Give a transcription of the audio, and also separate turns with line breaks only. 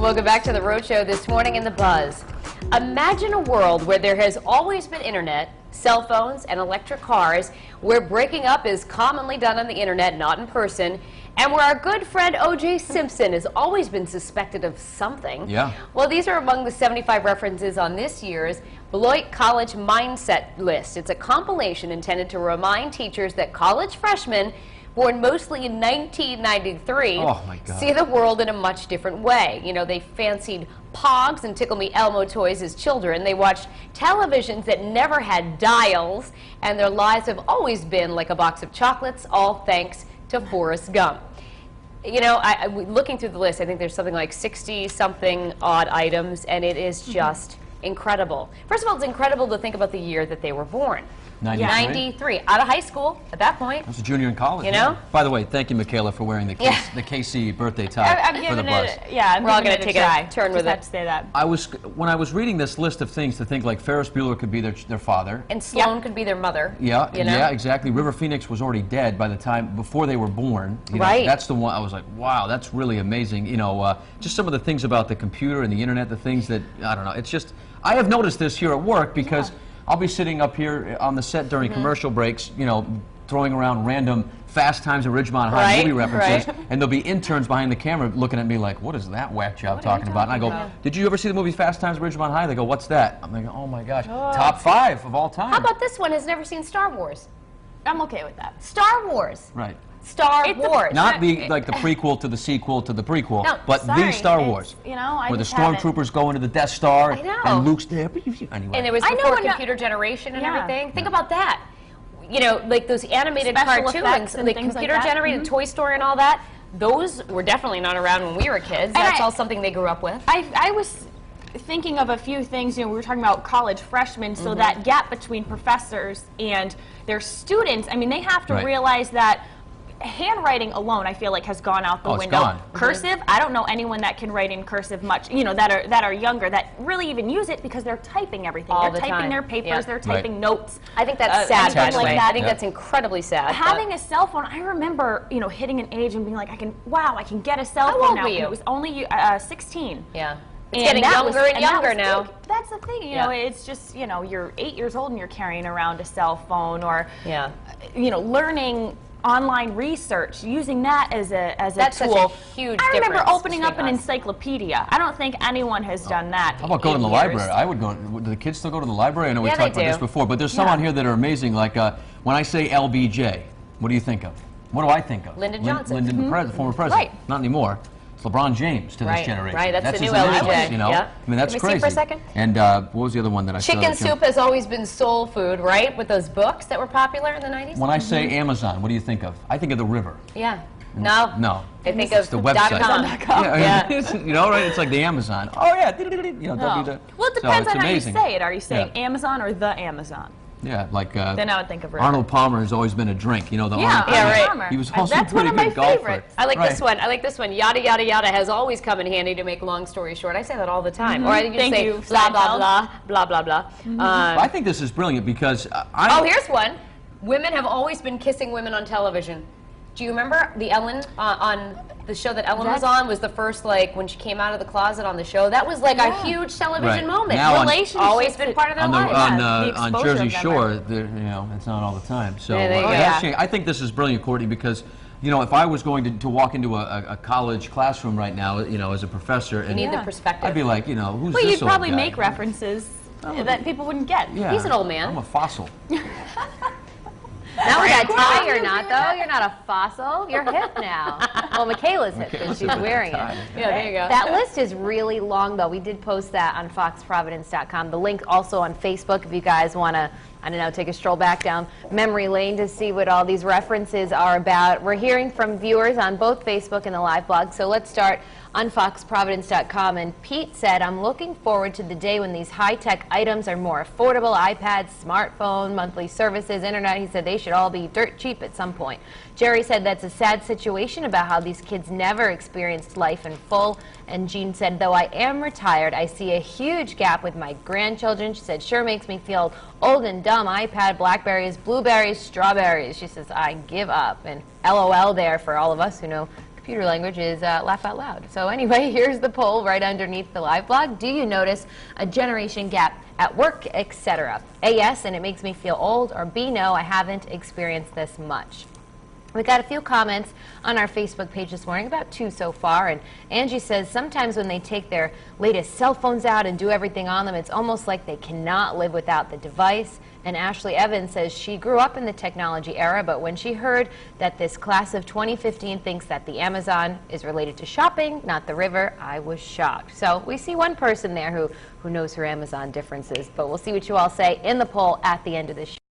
Welcome back to the Rhode Show this morning in the Buzz. Imagine a world where there has always been internet, cell phones, and electric cars, where breaking up is commonly done on the internet, not in person, and where our good friend O.J. Simpson has always been suspected of something.
Yeah.
Well, these are among the 75 references on this year's Beloit College Mindset List. It's a compilation intended to remind teachers that college freshmen born mostly in 1993,
oh my God,
see the world in a much different way. You know, they fancied Pogs and Tickle Me Elmo toys as children. They watched televisions that never had dials, and their lives have always been like a box of chocolates, all thanks to Forrest Gump. You know, looking through the list, I think there's something like 60-something odd items, and it is just incredible. First of all, it's incredible to think about the year that they were born. 93, out of high school at that point.
I was a junior in college.
You know?
Yeah. By the way, thank you, Michaela, for wearing the KC birthday tie for the Buzz.
We're all going to take a turn with it.
To say that.
When I was reading this list of things to think, like Ferris Bueller could be their father.
And Sloan could be their mother.
Yeah,
you know?
Yeah, exactly. River Phoenix was already dead by the time, before they were born. You know,
right.
That's the one I was like, wow, that's really amazing. You know, just some of the things about the computer and the internet, the things that, I don't know, it's just, I have noticed this here at work because I'll be sitting up here on the set during commercial breaks, you know, throwing around random Fast Times at Ridgemont High movie references, and there'll be interns behind the camera looking at me like, what is that whack job talking about? And I go, did you ever see the movie Fast Times at Ridgemont High? They go, what's that? I'm like, oh my gosh, top 5 of all time.
How about this one has never seen Star Wars?
I'm okay with that.
Star Wars.
Right.
Star Wars.
Not the like the prequel to the sequel to the prequel,
no,
but the Star Wars.
You know,
where the stormtroopers go into the Death Star and Luke's there.
Anyway. And there was before computer generation and everything. Think about that. You know, like those animated cartoons,
and
like computer generated Toy Story and all that. Those were definitely not around when we were kids. That's all something they grew up with.
I was thinking of a few things. You know, we were talking about college freshmen, so that gap between professors and their students. I mean, they have to realize that handwriting alone, I feel like, has gone out the window.
It's gone.
Cursive, I don't know anyone that can write in cursive much, you know, that are younger, that really even use it because they're typing everything. They're typing their papers, they're typing notes.
I think that's sad, by the way.
I
think that's incredibly sad.
Having a cell phone, I remember, you know, hitting an age and being like, I can get a cell phone now. It was only 16.
Yeah. It's getting younger and younger now.
That's the thing, you know, it's just, you know, you're 8 years old and you're carrying around a cell phone, or, you know, learning online research, using that as a
That's
tool.
Such a huge
I remember
difference
opening up an encyclopedia. I don't think anyone has done that.
How about going to the library? I would go. Do the kids still go to the library? I know we talked about this before, but there's some on here that are amazing. Like when I say LBJ, what do you think of? What do I think of?
Lyndon Johnson.
Lyndon, the former president. Not anymore. It's LeBron James to this generation.
Right, that's the new
LBJ. You know?
Yeah.
I mean, that's crazy.
See for a second?
And what was the other one that I saw?
Chicken soup has always been soul food, right? With those books that were popular in the 90s?
When I say Amazon, what do you think of? I think of the river.
Yeah. No.
No.
I think of
the website.
.com.
Yeah. You know, right? It's like the Amazon. Oh, yeah. You know,
well, it depends on how you say it. Are you saying Amazon or the Amazon?
Yeah, like
then I would think of river.
Arnold Palmer has always been a drink. You know, the Arnold
Palmer.
He was also
That's
a pretty
one of my
good golfer.
favorites.
I like this one. I like this one. Yada, yada, yada has always come in handy to make long stories short. I say that all the time. Or I think you say blah, blah, blah, blah, blah, blah.
I think this is brilliant because
here's one. Women have always been kissing women on television. Do you remember the Ellen on the show that Ellen was on? Was the first, like, when she came out of the closet on the show? That was like a huge television moment.
Now
relationships always been part of their lives.
On Jersey Shore, you know, it's not all the time. So I think this is brilliant, Courtney, because you know, if I was going to walk into a college classroom right now, you know, as a professor, and
you need the perspective.
I'd be like, you know, who's this old
guy? Well, you'd probably
guy?
make references that people wouldn't get.
Yeah.
He's an old man.
I'm a fossil.
Not with that tie or not, though. You're not a fossil. You're hip now. Well, Michaela's hip because she's wearing it.
Yeah, there you go.
That list is really long, though. We did post that on foxprovidence.com. The link also on Facebook if you guys want to, I don't know, take a stroll back down memory lane to see what all these references are about. We're hearing from viewers on both Facebook and the live blog, so let's start on foxprovidence.com. And Pete said, I'm looking forward to the day when these high-tech items are more affordable. iPads, smartphone, monthly services, internet. He said they should all be dirt cheap at some point. Jerry said that's a sad situation about how these kids never experienced life in full. And Jean said, though I am retired, I see a huge gap with my grandchildren. She said, sure makes me feel old and dumb. iPad, Blackberries, blueberries, strawberries. She says, I give up. And LOL there for all of us who know computer language is laugh out loud. So anyway, here's the poll right underneath the live blog. Do you notice a generation gap at work, etc.? A, yes, and it makes me feel old, or B, no, I haven't experienced this much. We got a few comments on our Facebook page this morning, about 2 so far, and Angie says sometimes when they take their latest cell phones out and do everything on them, it's almost like they cannot live without the device. And Ashley Evans says she grew up in the technology era, but when she heard that this class of 2015 thinks that the Amazon is related to shopping, not the river, I was shocked. So we see one person there who knows her Amazon differences, but we'll see what you all say in the poll at the end of this show.